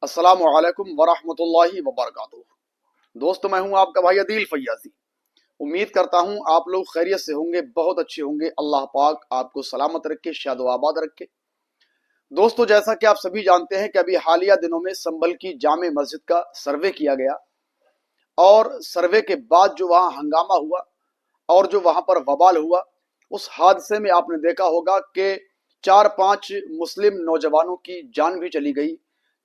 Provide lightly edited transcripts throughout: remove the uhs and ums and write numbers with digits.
السلام علیکم ورحمۃ اللہ وبرکاتہ۔ دوستو، میں ہوں آپ کا بھائی عدیل فیاضی۔ امید کرتا ہوں آپ لوگ خیریت سے ہوں گے، بہت اچھے ہوں گے۔ اللہ پاک آپ کو سلامت رکھے، شاد و آباد رکھے۔ دوستو، جیسا کہ آپ سبھی جانتے ہیں کہ ابھی حالیہ دنوں میں سنبھل کی جامع مسجد کا سروے کیا گیا، اور سروے کے بعد جو وہاں ہنگامہ ہوا اور جو وہاں پر وبال ہوا، اس حادثے میں آپ نے دیکھا ہوگا کہ 4-5 مسلم نوجوانوں کی جان بھی چلی گئی،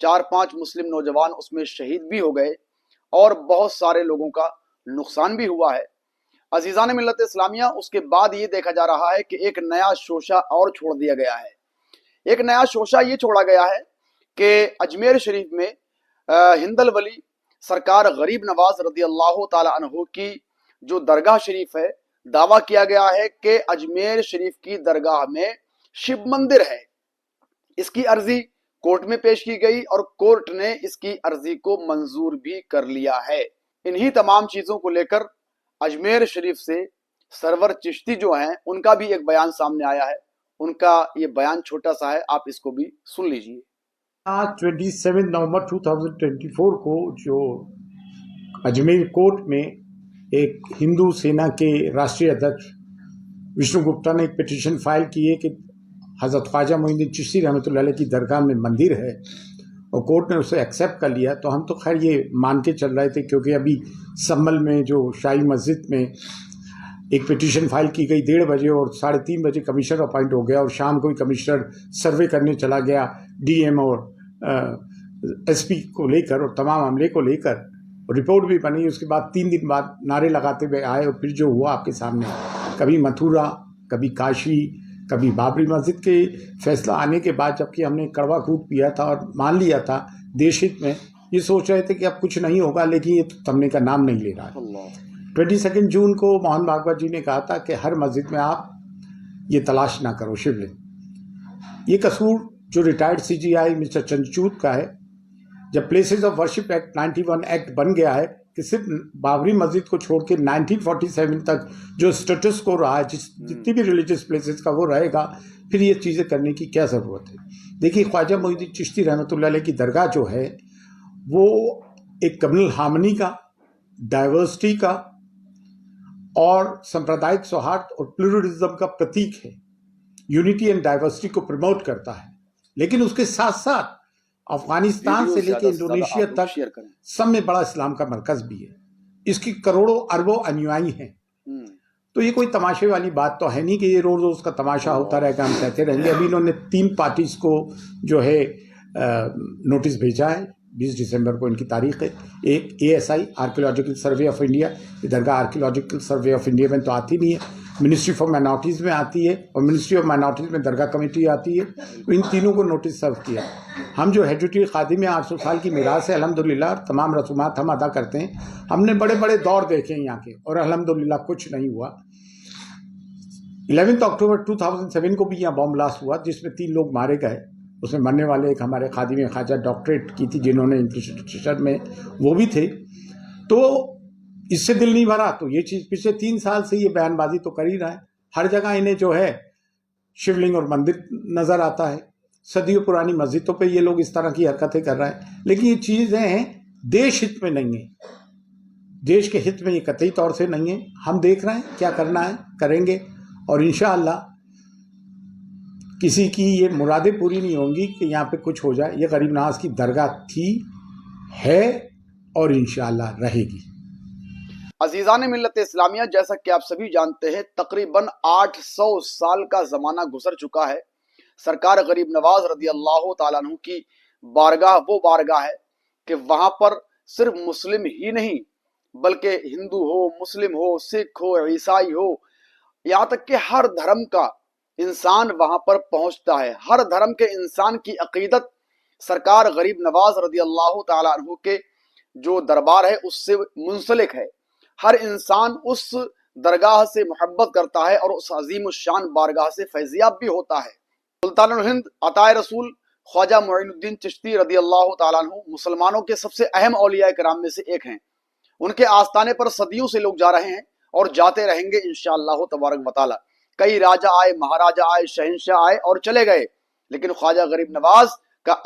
4-5 مسلم نوجوان اس میں شہید بھی ہو گئے، اور بہت سارے لوگوں کا نقصان بھی ہوا ہے۔ عزیزان ملت اسلامیہ، اس کے بعد یہ دیکھا جا رہا ہے کہ ایک نیا شوشہ اور چھوڑ دیا گیا ہے۔ ایک نیا شوشہ یہ چھوڑا گیا ہے کہ اجمیر شریف میں ہندل ولی سرکار غریب نواز رضی اللہ تعالی عنہ کی جو درگاہ شریف ہے، دعویٰ کیا گیا ہے کہ اجمیر شریف کی درگاہ میں شیو مندر ہے۔ اس کی عرضی کورٹ میں پیش کی گئی اور کورٹ نے اس کی عرضی کو منظور بھی کر لیا ہے۔ انہی تمام چیزوں کو لے کر اجمیر شریف سے سرور چشتی جو ہیں، ان کا بھی ایک بیان سامنے آیا ہے۔ ان کا یہ بیان چھوٹا سا ہے، آپ اس کو بھی سن لیجئے۔ آج 27 نومبر 2024 کو جو اجمیر کورٹ میں ایک ہندو سینا کے راشٹریہ ادھیکش وشنو گپتا نے ایک پٹیشن فائل کی ہے کہ حضرت خواجہ معین الدین چشتی رحمۃ اللہ علیہ کی درگاہ میں مندر ہے، اور کورٹ نے اسے ایکسیپٹ کر لیا۔ تو ہم تو خیر یہ مان کے چل رہے تھے، کیونکہ ابھی سنبھل میں جو شاہی مسجد میں ایک پٹیشن فائل کی گئی 1:30 بجے، اور 3:30 بجے کمشنر اپائنٹ ہو گیا، اور شام کو ہی کمشنر سروے کرنے چلا گیا ڈی ایم اور ایس پی کو لے کر، اور تمام عملے کو لے کر رپورٹ بھی بنی۔ اس کے بعد 3 دن بعد نعرے لگاتے ہوئے آئے، اور پھر جو ہوا آپ کے سامنے، کبھی متھورا، کبھی کاشی، کبھی بابری مسجد کے فیصلہ آنے کے بعد، جبکہ ہم نے کڑوا خود پیا تھا اور مان لیا تھا دیش ہت میں، یہ سوچ رہے تھے کہ اب کچھ نہیں ہوگا، لیکن یہ تھمنے کا نام نہیں لے رہا ہے۔ 22 جون کو موہن بھاگوت جی نے کہا تھا کہ ہر مسجد میں آپ یہ تلاش نہ کرو شیولنگ۔ یہ قصور جو ریٹائرڈ سی جی آئی مسٹر چندرچود کا ہے۔ جب places of worship act 91 act بن گیا ہے کہ صرف بابری مسجد کو چھوڑ کے 1947 تک جو سٹیٹس کو رہا ہے، جتنی بھی ریلیجس پلیسز کا وہ رہے گا، پھر یہ چیزیں کرنے کی کیا ضرورت ہے؟ دیکھیے، خواجہ معین الدین چشتی رحمۃ اللہ علیہ کی درگاہ جو ہے، وہ ایک کمیونل ہارمنی کا، ڈائیورسٹی کا اور سمپردائک سوہارد اور پلورلزم کا پرتیک ہے۔ یونٹی اینڈ ڈائیورسٹی کو پروموٹ کرتا ہے، لیکن اس کے ساتھ ساتھ افغانستان سے لے کے انڈونیشیا تک سب میں بڑا اسلام کا مرکز بھی ہے۔ اس کی کروڑوں اربوں انویائی ہیں۔ تو یہ کوئی تماشے والی بات تو ہے نہیں کہ یہ روز روز کا تماشا ہوتا رہے گا، ہم کہتے رہیں گے۔ ابھی انہوں نے 3 پارٹیز کو جو ہے نوٹس بھیجا ہے، 20 دسمبر کو ان کی تاریخ ہے۔ ایک ASI archaeological survey of India, یہ درگاہ آرکیولوجیکل سروے آف انڈیا میں تو آتی نہیں ہے، منسٹری فار مائنارٹیز میں آتی ہے، اور منسٹری آف مائنارٹیز میں درگاہ کمیٹی آتی ہے۔ تو ان تینوں کو نوٹس سرو کیا۔ ہم جو ہیریڈیٹری خادم ہیں، 800 سال کی میراث ہے الحمدللہ، تمام رسومات ہم ادا کرتے ہیں۔ ہم نے بڑے بڑے دور دیکھے ہیں یہاں کے، اور الحمدللہ کچھ نہیں ہوا۔ 11 اکتوبر 2007 کو بھی یہاں بم بلاسٹ ہوا، جس میں 3 لوگ مارے گئے۔ اس میں مرنے والے ایک ہمارے خادم خواجہ ڈاکٹریٹ کی تھی، جنہوں نے انفراسٹرکچر میں وہ بھی تھے۔ تو اس سے دل نہیں بھرا، تو یہ چیز پچھلے 3 سال سے یہ بیان بازی تو کر ہی رہا ہے۔ ہر جگہ انہیں جو ہے شیولنگ اور مندر نظر آتا ہے، صدیوں پرانی مسجدوں پہ یہ لوگ اس طرح کی حرکتیں کر رہے ہیں، لیکن یہ چیزیں ہیں دیش ہت میں نہیں ہیں، دیش کے ہت میں یہ قطعی طور سے نہیں ہے۔ ہم دیکھ رہے ہیں کیا کرنا ہے، کریں گے، اور انشاءاللہ کسی کی یہ مرادیں پوری نہیں ہوں گی کہ یہاں پہ کچھ ہو جائے۔ یہ غریب نواز کی درگاہ تھی، ہے، اور انشاءاللہ رہے گی۔ عزیزان ملت اسلامیہ، جیسا کہ آپ سبھی جانتے ہیں، تقریباً 800 سال کا زمانہ گزر چکا ہے۔ سرکار غریب نواز رضی اللہ تعالیٰ عنہ کی بارگاہ وہ بارگاہ ہے کہ وہاں پر صرف مسلم ہی نہیں، بلکہ ہندو ہو، مسلم ہو، سکھ ہو، عیسائی ہو، یہاں تک کہ ہر دھرم کا انسان وہاں پر پہنچتا ہے۔ ہر دھرم کے انسان کی عقیدت سرکار غریب نواز رضی اللہ تعالیٰ عنہ کے جو دربار ہے اس سے منسلک ہے۔ ہر انسان اس درگاہ سے محبت کرتا ہے اور اس عظیم الشان بارگاہ سے فیضیاب بھی ہوتا ہے۔ سلطان الہند عطائے رسول خواجہ معین الدین چشتی رضی اللہ تعالیٰ عنہ مسلمانوں کے سب سے اہم اولیاء کرام میں سے ایک ہیں۔ ان کے آستانے پر صدیوں سے لوگ جا رہے ہیں اور جاتے رہیں گے انشاءاللہ تبارک و تعالی۔ کئی راجہ آئے، مہاراجہ آئے، شہنشاہ آئے اور چلے گئے، لیکن خواجہ غریب نواز کا